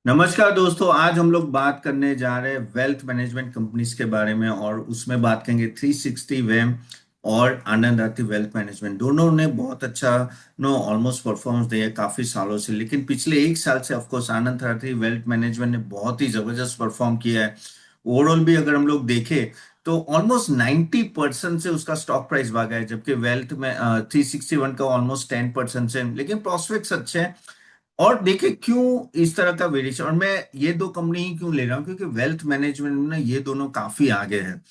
नमस्कार दोस्तों। आज हम लोग बात करने जा रहे हैं वेल्थ मैनेजमेंट कंपनीज के बारे में और उसमें बात करेंगे 360 वेम और आनंद आरती वेल्थ मैनेजमेंट। दोनों ने बहुत अच्छा ऑलमोस्ट परफॉर्मेंस दिया है काफी सालों से, लेकिन पिछले एक साल से of course Anand Aarti wealth management ने बहुत ही जबरदस्त परफॉर्म किया है। ओवरऑल भी अगर हम लोग देखें तो ऑलमोस्ट 90% से उसका स्टॉक प्राइस भागा है, जबकि वेल्थ में 361 का ऑलमोस्ट 10% से, लेकिन प्रोस्पेक्ट्स अच्छे हैं। और देखिए क्यों इस तरह का वेरिएशन, और मैं ये दो कंपनी ही क्यों ले रहा हूँ क्योंकि वेल्थ मैनेजमेंट में ना ये दोनों काफी आगे हैं।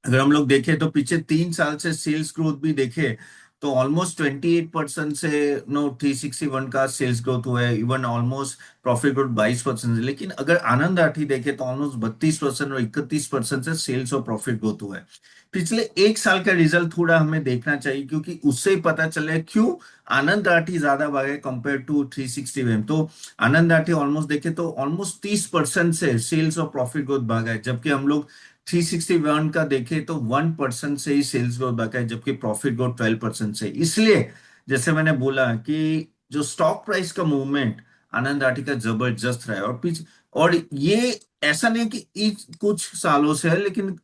अगर हम लोग देखें तो पीछे 3 साल से सेल्स ग्रोथ भी देखे तो ऑलमोस्ट 28% से 361 का सेल्स ग्रोथ हुआ है। इवन ऑलमोस्ट प्रॉफिट ग्रोथ 22% है। लेकिन अगर आनंद आठी देखे तो ऑलमोस्ट 32% और 31% से सेल्स और प्रॉफिट ग्रोथ हुआ है। पिछले एक साल का रिजल्ट थोड़ा हमें देखना चाहिए क्योंकि उससे ही पता चले क्यों आनंद आठी ज्यादा भागे कंपेयर टू 360 में। तो आनंद आठी ऑलमोस्ट देखे तो ऑलमोस्ट 30% से सेल्स और प्रॉफिट ग्रोथ भागा है, जबकि हम लोग 361 का देखें तो 1% से ही सेल्स ग्रोथ बाका है, जबकि प्रॉफिट ग्रोथ 12% से। इसलिए जैसे मैंने बोला कि जो स्टॉक प्राइस का मूवमेंट आनंद आठी का जबरदस्त रहा है। और ये ऐसा नहीं कि कुछ सालों से है, लेकिन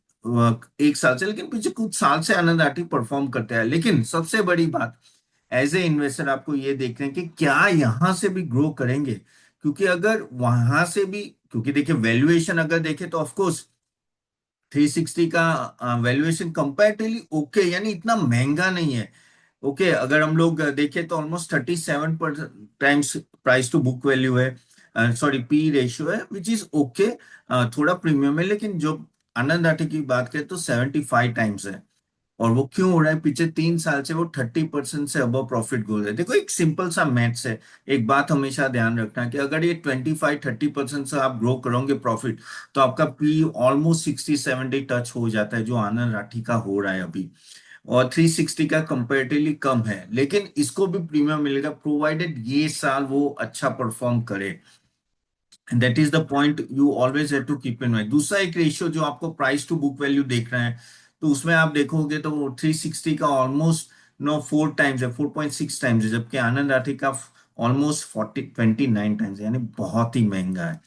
एक साल से, लेकिन पीछे कुछ साल से आनंद आठी परफॉर्म करते हैं। लेकिन सबसे बड़ी बात एज ए इन्वेस्टर आपको ये देखना है कि क्या यहां से भी ग्रो करेंगे, क्योंकि अगर वहां से भी, क्योंकि देखिए वैल्यूएशन अगर देखे तो ऑफकोर्स 360 का वैल्यूएशन कंपैरेटिवली ओके, यानी इतना महंगा नहीं है। ओके, अगर हम लोग देखें तो almost 37 times price to book value है, सॉरी पी रेशियो है, विच इज ओके। थोड़ा प्रीमियम है, लेकिन जो आनंद आटे की बात करें तो 75 टाइम्स है। और वो क्यों हो रहा है? पीछे 3 साल से वो 30% से अबव प्रॉफिट ग्रोथ है। देखो एक सिंपल सा मैथ्स है। एक बात हमेशा ध्यान रखना कि अगर ये 25-30% से आप ग्रो करोगे प्रॉफिट, तो आपका पी ऑलमोस्ट 60-70 टच हो जाता है, जो आनंद राठी का हो रहा है अभी। और 360 का कंपेरेटिवली कम है, लेकिन इसको भी प्रीमियम मिलेगा प्रोवाइडेड ये साल वो अच्छा परफॉर्म करे। That is the point you always have to keep in mind. दूसरा एक रेशियो जो आपको प्राइस टू बुक वैल्यू देख रहे हैं, तो उसमें आप देखोगे तो 360 का ऑलमोस्ट 4 टाइम्स है, 4.6 टाइम्स है, जबकि आनंद राठी का ऑलमोस्ट 29 टाइम्स है। यानी बहुत ही महंगा है,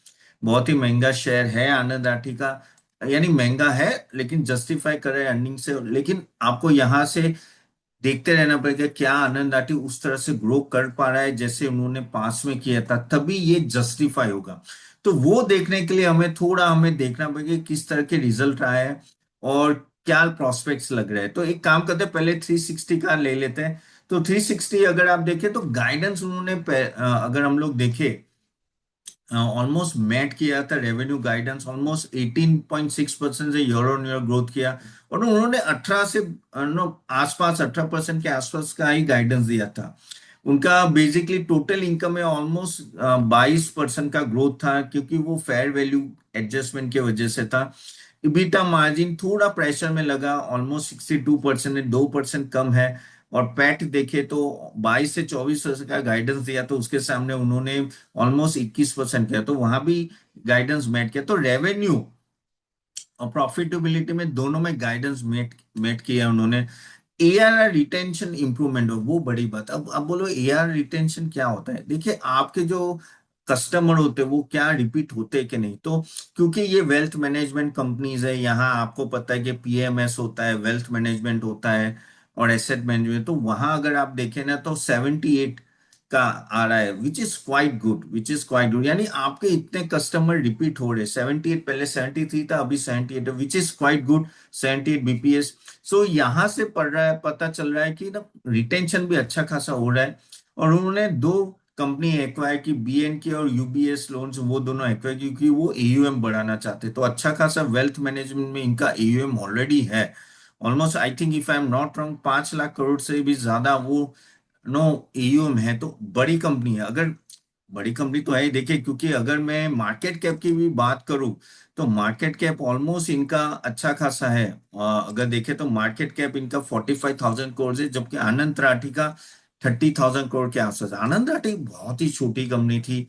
बहुत ही महंगा शेयर है आनंद राठी का। यानी महंगा है लेकिन जस्टिफाई कर रहे हैं अर्निंग से। लेकिन आपको यहां से देखते रहना पड़ेगा क्या आनंद आटी उस तरह से ग्रो कर पा रहा है जैसे उन्होंने पास में किया था, तभी ये जस्टिफाई होगा। तो वो देखने के लिए हमें देखना पड़ेगा कि किस तरह के रिजल्ट आए हैं और क्या प्रोस्पेक्ट्स लग रहे हैं। तो एक काम करते हैं, पहले 360 का ले लेते हैं। तो 360 अगर आप देखें तो गाइडेंस उन्होंने अगर हम लोग देखें ऑलमोस्ट मैट किया था। रेवेन्यू गाइडेंस ऑलमोस्ट 18.6% से ईयर ऑन ईयर ग्रोथ किया। और उन्होंने 18 से आसपास 18% के आसपास का ही गाइडेंस दिया था। उनका बेसिकली टोटल इनकम में ऑलमोस्ट 22% का ग्रोथ था, क्योंकि वो फेयर वैल्यू एडजस्टमेंट की वजह से था। इबिटा मार्जिन थोड़ा प्रेशर में लगा, ऑलमोस्ट 62% है, 2% कम है। और पैट देखे तो 22 से 24% का गाइडेंस दिया, तो उसके सामने उन्होंने ऑलमोस्ट 21% किया, तो वहां भी गाइडेंस मेट किया। तो रेवेन्यू और प्रॉफिटेबिलिटी में दोनों में गाइडेंस मेट मेट किया उन्होंने। एआर रिटेंशन इंप्रूवमेंट हो, वो बड़ी बात। अब बोलो एआर रिटेंशन क्या होता है? देखिए आपके जो कस्टमर होते हैं वो क्या रिपीट होते हैं कि नहीं। तो क्योंकि ये वेल्थ मैनेजमेंट कंपनीज है, यहाँ आपको पता है कि पीएमएस होता है, वेल्थ मैनेजमेंट होता है और एसेट मैनेजमेंट। तो वहां अगर आप देखें ना तो 78 का आ रहा है, which is quite good, which is quite good. यानी आपके इतने कस्टमर रिपीट हो रहे हैं। 78, पहले 73 था, अभी 78 है, which is quite good. 78 BPS. So यहां से पढ़ रहा है, पता चल रहा है कि ना रिटेंशन भी अच्छा खासा हो रहा है। और उन्होंने दो कंपनी एक्वायर की, बीएनके और यूबीएस लोन्स, वो दोनों एक्वायर क्योंकि वो एयूएम बढ़ाना चाहते। तो अच्छा खासा वेल्थ मैनेजमेंट में इनका एयूएम ऑलरेडी है। Almost I think if I am not wrong 5 lakh crore से भी ज्यादा वो नो एयूएम है। तो बड़ी कंपनी है। अगर बड़ी कंपनी तो है ही, देखिए क्योंकि अगर मैं मार्केट कैप की भी बात करूं तो मार्केट कैप ऑलमोस्ट इनका अच्छा खासा है। अगर देखें तो मार्केट कैप इनका 45,000 करोड़ है, जबकि आनंद राठी का 30,000 करोड़ के आसपास। आनंद राठी बहुत ही छोटी कंपनी थी।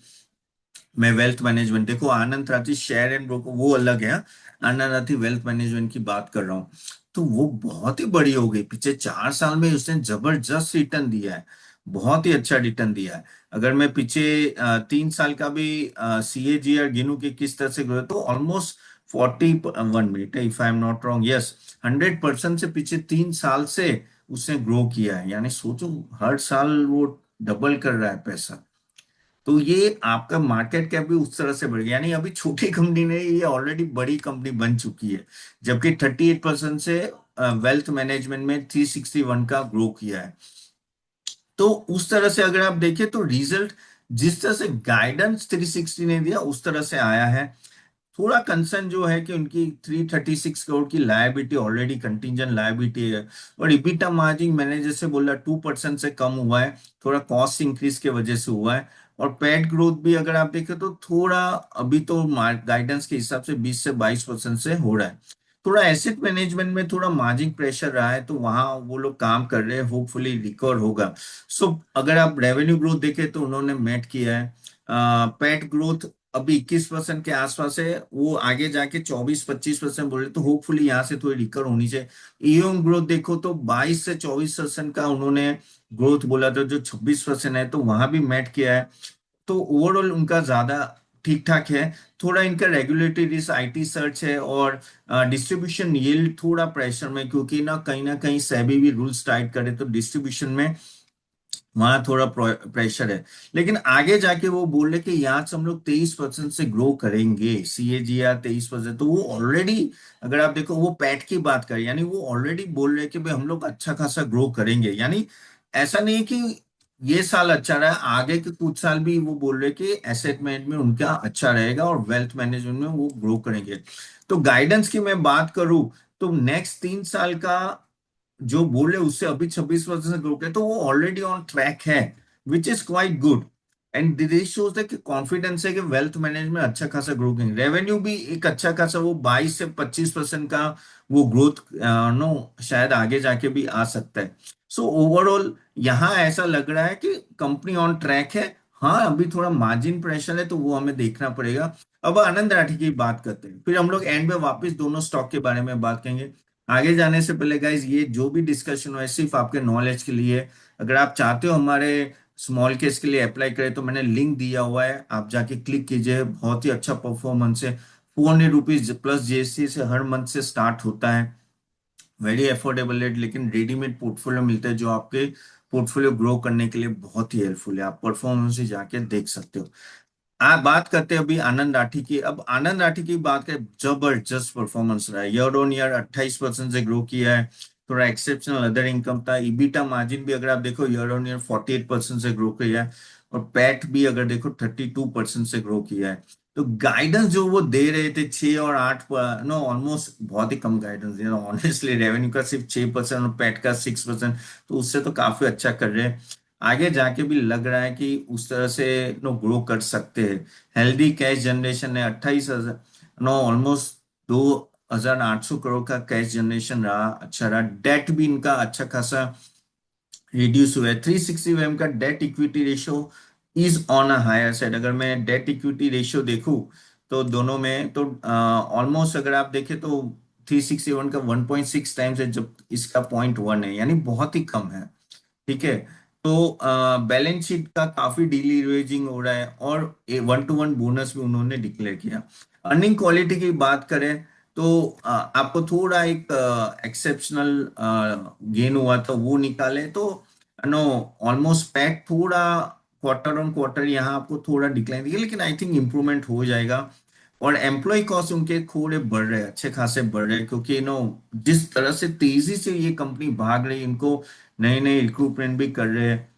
मैं वेल्थ मैनेजमेंट, देखो आनंद राठी शेयर एंड ब्रोकर वो अलग है, आनंद राठी वेल्थ मैनेजमेंट की बात कर रहा हूँ। तो वो बहुत ही बड़ी हो गई। पिछले 4 साल में उसने जबरदस्त रिटर्न दिया है, बहुत ही अच्छा रिटर्न दिया है। अगर मैं पीछे 3 साल का भी CAGR गिनूं कि किस तरह से ग्रो, तो almost 41 minute, if I am not wrong, yes, 100% से पीछे 3 साल से उसने ग्रो किया है। यानी सोचो, हर साल वो डबल कर रहा है पैसा। तो ये आपका मार्केट कैप भी उस तरह से बढ़ गया, यानी अभी छोटी कंपनी नहीं, ये ऑलरेडी बड़ी कंपनी बन चुकी है। जबकि 38% से वेल्थ मैनेजमेंट में 361 का ग्रो किया है। तो उस तरह से अगर आप देखें तो रिजल्ट जिस तरह से गाइडेंस 360 ने दिया उस तरह से आया है। थोड़ा कंसर्न जो है कि उनकी 336 करोड़ की लायबिलिटी ऑलरेडी कंटिंजेंट लायबिलिटी है, और इबिटा मार्जिन मैंने जैसे बोला 2% से कम हुआ है, थोड़ा कॉस्ट इंक्रीज के वजह से हुआ है। और पैट ग्रोथ भी अगर आप देखें तो थोड़ा, अभी तो गाइडेंस के हिसाब से 20 से 22% से हो रहा है। थोड़ा एसेट मैनेजमेंट में थोड़ा मार्जिन प्रेशर रहा है, तो वहां वो लोग काम कर रहे हैं, होपफुली रिकवर होगा। सो अगर आप रेवेन्यू ग्रोथ देखें तो उन्होंने मेट किया है। पैट ग्रोथ अभी 21% के आसपास है, वो आगे जाके 24-25% बोले, तो होपफुली यहाँ से थोड़ी रिकवर होनी चाहिए। ईओएम ग्रोथ देखो तो 22 से 24% का उन्होंने ग्रोथ बोला था, जो 26% है, तो वहां भी मैट किया है। तो ओवरऑल उनका ज्यादा ठीक ठाक है। थोड़ा इनका रेगुलेटरी रिस्क, IT सर्च है, और डिस्ट्रीब्यूशन यील्ड थोड़ा प्रेशर में, क्योंकि ना कहीं सेबी भी रूल्स टाइट करे, तो डिस्ट्रीब्यूशन में वहां थोड़ा प्रेशर है। लेकिन आगे जाके वो बोल रहे कि यहाँ से हम लोग 23% से ग्रो करेंगे, CAGR 23%। तो वो ऑलरेडी, अगर आप देखो, वो पैट की बात करें, यानी वो ऑलरेडी बोल रहे कि भाई हम लोग अच्छा खासा ग्रो करेंगे। यानी ऐसा नहीं है कि ये साल अच्छा रहा है, आगे के कुछ साल भी वो बोल रहे कि एसेट मैनेजमेंट उनका अच्छा रहेगा और वेल्थ मैनेजमेंट में वो ग्रो करेंगे। तो गाइडेंस की मैं बात करूं तो नेक्स्ट 3 साल का जो बोले उससे अभी 26% ग्रो किया, तो वो ऑलरेडी ऑन ट्रैक है, which is quite good. And this shows that कि कॉन्फिडेंस है कि वेल्थ मैनेजमेंट अच्छा खासा ग्रो करेंगे। रेवेन्यू भी एक अच्छा खासा, वो 22 से 25% का वो ग्रोथ नो शायद आगे जाके भी आ सकता है। सो ओवरऑल यहाँ ऐसा लग रहा है कि कंपनी ऑन ट्रैक है। हाँ, अभी थोड़ा मार्जिन प्रेशर है, तो वो हमें देखना पड़ेगा। अब आनंद राठी की बात करते हैं, फिर हम लोग एंड में वापस दोनों स्टॉक के बारे में बात करेंगे। आगे जाने से पहले गाइज, ये जो भी डिस्कशन है सिर्फ आपके नॉलेज के लिए है। अगर आप चाहते हो हमारे स्मॉल केस के लिए अप्लाई करें, तो मैंने लिंक दिया हुआ है, आप जाके क्लिक कीजिए। बहुत ही अच्छा परफॉर्मेंस है। ₹400 प्लस GST से हर मंथ से स्टार्ट होता है। वेरी अफोर्डेबल रेट, लेकिन रेडीमेड पोर्टफोलियो मिलता है जो आपके पोर्टफोलियो ग्रो करने के लिए बहुत ही हेल्पफुल है। आप परफॉर्मेंस से जाके देख सकते हो। आप बात करते हैं अभी आनंद राठी की। अब आनंद राठी की बात करें, जबरदस्त परफॉर्मेंस रहा है, ईयर ऑन ईयर 28% से ग्रो किया है। थोड़ा एक्सेप्शनल अदर इनकम था। इबिटा मार्जिन भी अगर आप देखो ईयर ऑन ईयर 48% से ग्रो किया है। और पैट भी अगर देखो 32% से ग्रो किया है। तो गाइडेंस जो वो दे रहे थे 6 और 8 पर, नो ऑलमोस्ट बहुत ही कम गाइडेंस दिया ऑनेस्टली। रेवेन्यू का सिर्फ 6% और पैट का 6%, तो उससे तो काफी अच्छा कर रहे हैं। आगे जाके भी लग रहा है कि उस तरह से नो ग्रो कर सकते हैं। हेल्दी कैश जनरेशन है, 28,000, नो ऑलमोस्ट 2,800 करोड़ का कैश जनरेशन रहा, अच्छा रहा। डेट भी इनका अच्छा खासा रिड्यूस हुआ है। 360 का debt equity ratio is on a higher side. अगर मैं डेट इक्विटी रेशियो देखूं तो दोनों में तो ऑलमोस्ट अगर आप देखें तो 361 का 1.6 टाइम्स है, जब इसका 0.1 है, यानी बहुत ही कम है। ठीक है। तो बैलेंस शीट का काफी डिलीवरेजिंग हो रहा है, और 1-to-1 बोनस भी उन्होंने डिक्लेयर किया। अर्निंग क्वालिटी की बात करें तो आपको थोड़ा एक एक्सेप्शनल गेन हुआ तो वो निकाले तो नो, ऑलमोस्ट पैक थोड़ा क्वार्टर ऑन क्वार्टर यहाँ आपको थोड़ा डिक्लाइन दिया, लेकिन आई थिंक इंप्रूवमेंट हो जाएगा। और एम्प्लॉय कॉस्ट उनके थोड़े बढ़ रहे हैं, अच्छे खासे बढ़ रहे हैं, क्योंकि जिस तरह से तेजी से ये कंपनी भाग रही है, इनको नए नए रिक्रूटमेंट भी कर रहे हैं।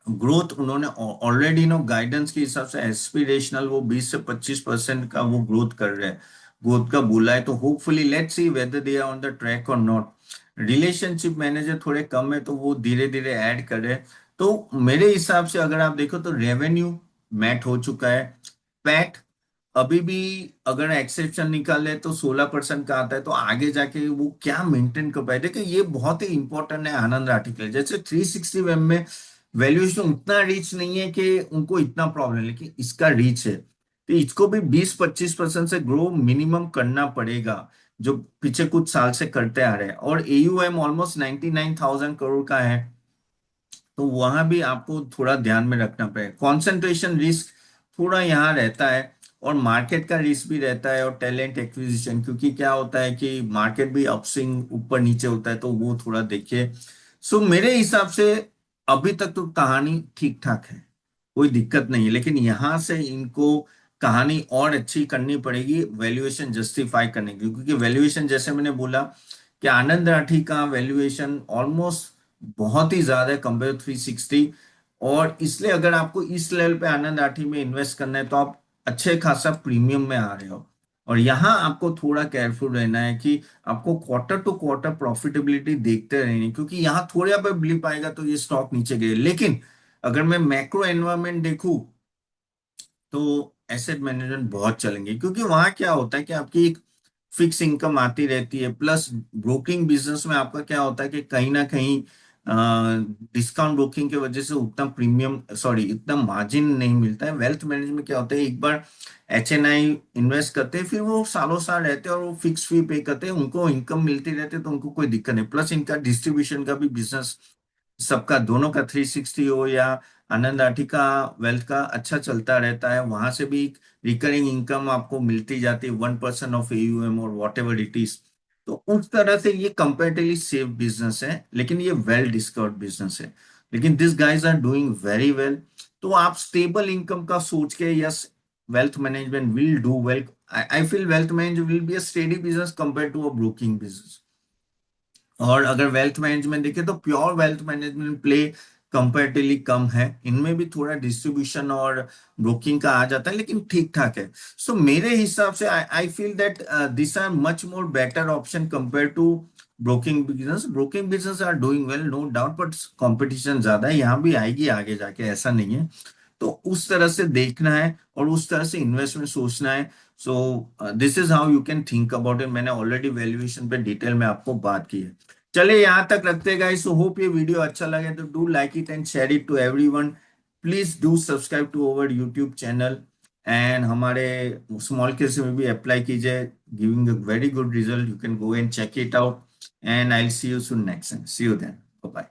ग्रोथ उन्होंने ऑलरेडी गाइडेंस के हिसाब से एस्पिरेशनल वो 20 से 25% का वो ग्रोथ कर रहे हैं, ग्रोथ का बोला है। तो hopefully let's see whether they are on the track और नॉट। रिलेशनशिप मैनेजर थोड़े कम है, तो वो धीरे धीरे ऐड कर रहे हैं। तो मेरे हिसाब से अगर आप देखो तो रेवेन्यू मैट हो चुका है। पैट अभी भी अगर एक्सेप्शन निकाले तो 16% का आता है, तो आगे जाके वो क्या मेंटेन कर पाए। देखिए ये बहुत ही इंपॉर्टेंट है आनंद आर्टिकल, जैसे 360 में वैल्यूएशन उतना रीच नहीं है कि उनको इतना प्रॉब्लम, लेकिन इसका रीच है, तो इसको भी 20-25% से ग्रो मिनिमम करना पड़ेगा, जो पीछे कुछ साल से करते आ रहे हैं। और AUM ऑलमोस्ट 99,000 करोड़ का है। तो वहां भी आपको थोड़ा ध्यान में रखना पड़ेगा। कंसंट्रेशन रिस्क थोड़ा यहाँ रहता है, और मार्केट का रिस्क भी रहता है, और टैलेंट एक्विजिशन, क्योंकि क्या होता है कि मार्केट भी अपस्विंग ऊपर नीचे होता है, तो वो थोड़ा देखिए। सो मेरे हिसाब से अभी तक तो कहानी ठीक ठाक है, कोई दिक्कत नहीं है, लेकिन यहाँ से इनको कहानी और अच्छी करनी पड़ेगी वैल्यूएशन जस्टिफाई करने की, क्योंकि वैल्यूएशन जैसे मैंने बोला कि आनंद राठी का वैल्यूएशन ऑलमोस्ट बहुत ही ज्यादा है कंपेयर 360। और इसलिए अगर आपको इस लेवल पे आनंद राठी में इन्वेस्ट करना है तो आप अच्छे खासा प्रीमियम में आ रहे हो। और यहाँ आपको थोड़ा केयरफुल रहना है कि आपको क्वार्टर टू क्वार्टर प्रॉफिटेबिलिटी देखते रहनी है, क्योंकि यहाँ थोड़ा पे ब्लिप आएगा तो ये स्टॉक नीचे गए। लेकिन अगर मैं मैक्रो एनवायरनमेंट देखूं तो एसेट मैनेजमेंट बहुत चलेंगे, क्योंकि वहां क्या होता है कि आपकी एक फिक्स इनकम आती रहती है, प्लस ब्रोकिंग बिजनेस में आपका क्या होता है कि कहीं ना कहीं डिस्काउंट ब्रोकिंग की वजह से उतना प्रीमियम, सॉरी, इतना मार्जिन नहीं मिलता है। वेल्थ मैनेजमेंट क्या होता है, एक बार HNI इन्वेस्ट करते हैं, फिर वो सालों साल रहते हैं और वो फिक्स फी पे करते हैं, उनको इनकम मिलती रहती है, तो उनको कोई दिक्कत नहीं। प्लस इनका डिस्ट्रीब्यूशन का भी बिजनेस सबका, दोनों का 360 हो या आनंद आर्टिका वेल्थ का, अच्छा चलता रहता है। वहां से भी रिकरिंग इनकम आपको मिलती जाती है, 1% ऑफ AUM और वॉट एवर इट इज। तो उस तरह से ये कंपेरेटिवली सेफ बिजनेस है, लेकिन ये वेल डिस्कवर्ड बिजनेस है। लेकिन this guys are doing very well. तो आप स्टेबल इनकम का सोच के, yes, wealth management will do well. I feel wealth management will be a steady business compare to a broking business. और अगर wealth management देखें तो pure wealth management play comparatively कम है, इनमें भी थोड़ा डिस्ट्रीब्यूशन और ब्रोकिंग का आ जाता है, लेकिन ठीक ठाक है। सो मेरे हिसाब से I feel that this are much more better option compare to broking business. Broking business are doing well, no doubt, but competition ज्यादा है, यहाँ भी आएगी आगे जाके, ऐसा नहीं है। तो उस तरह से देखना है और उस तरह से इन्वेस्टमेंट सोचना है। So this is how you can think about it. मैंने ऑलरेडी वैल्यूएशन पे डिटेल में आपको बात की है। चलिए यहाँ तक रखते हैं गाइस। सो होप ये वीडियो अच्छा लगे तो do like it and share it to everyone. Please do subscribe to our YouTube channel, and हमारे स्मॉल केस में भी अप्लाई कीजिए, giving a very good result. You can go and check it out, and I will see you soon next time. See you then, bye.